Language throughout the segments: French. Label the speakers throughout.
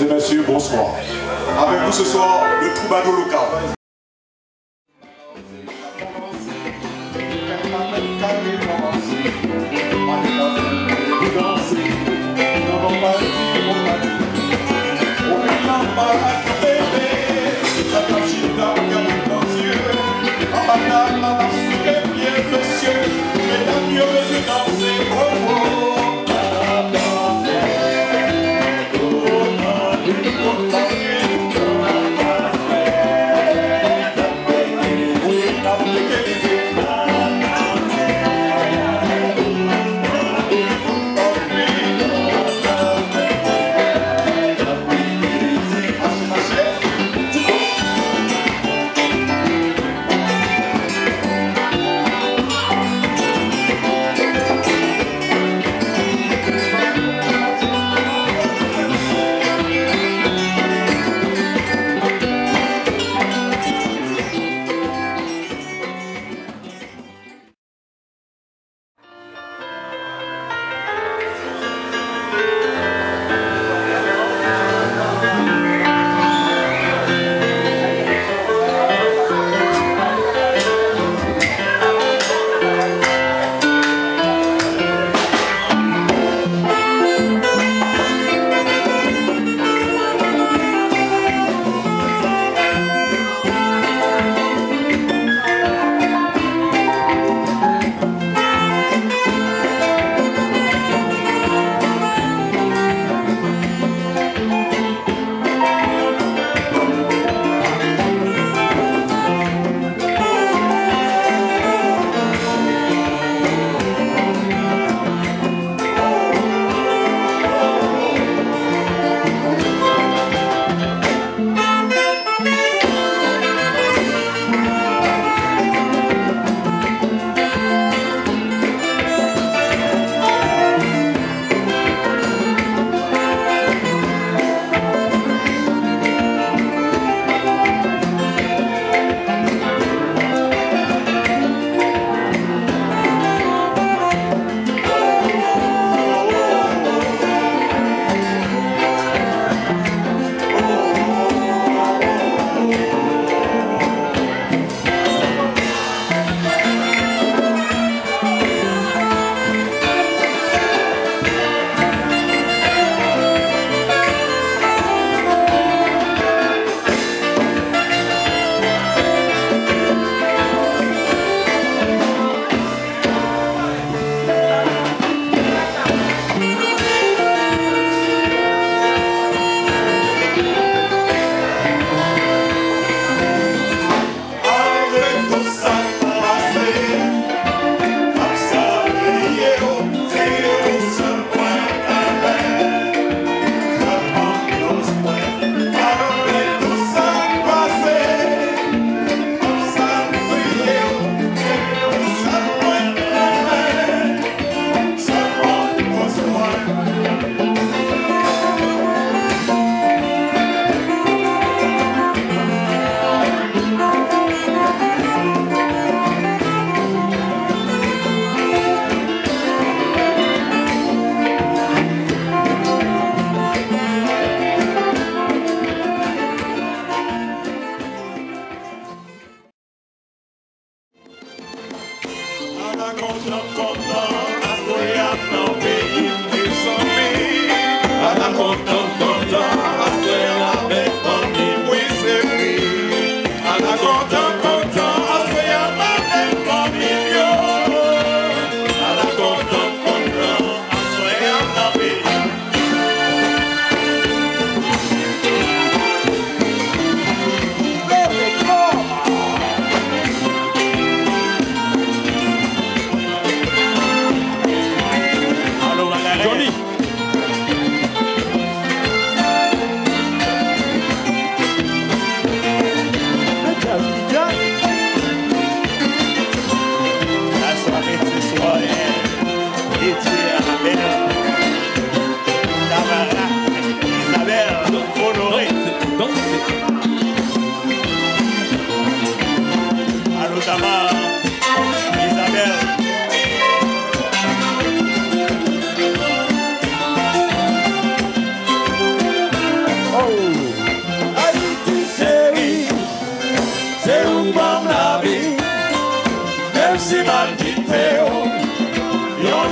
Speaker 1: et messieurs, bonsoir. Avec nous ce soir, le troubadour local.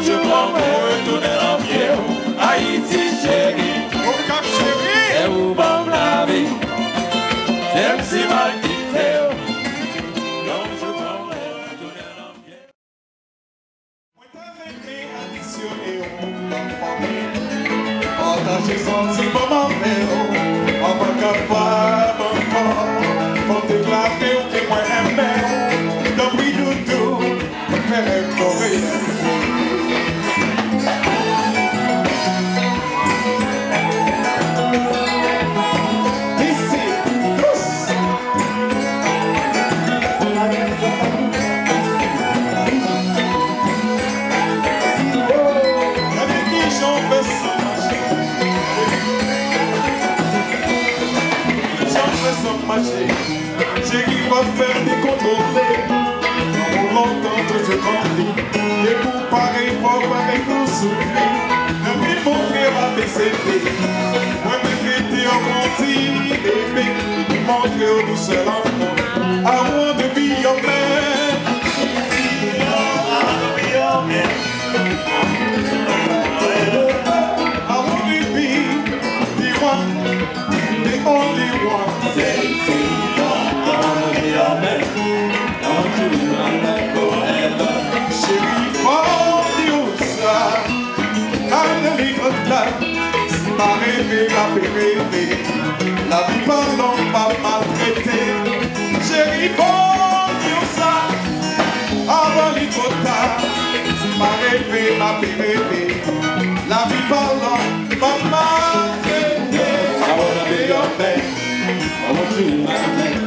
Speaker 2: je promets retourner en vieux. Haïti chérie,
Speaker 1: Au cap chéri.
Speaker 2: c'est où bon la vie. Même si mal quitté, non, je promets retourner en vieux.
Speaker 1: Moi t'avais fait additionner au famille. Partager sentiment mais en pas capable encore. Pour t'éclater ou que moi aimais. Depuis doudou, faire courir. Ici, tous. Avec qui j'en fais sans marcher. J'en fais sans marcher. J'ai qui va faire des contrôler. Dans longtemps que je grandis. Et pour pareil, pour pareil, pour souffrir. Depuis mon frère a BCP. Moi, mes crédits ont grandi. Et mes montrer au douceur enfant. I want to be your man. I want to be your man. I want to be the one, the only one.
Speaker 2: Say, I wanna be your man. Don't you remember forever?
Speaker 1: Chérie, oh Dieu, ça, quand le livre là, si ma rêvé, la paix rêvé, la vie parlant pas maltraité. Chérie, oh Dieu, ça, avant les trop tard, si ma rêvé, la paix rêvé, la vie parlant pas maltraité.
Speaker 2: I wanna be your man. I want you in my man.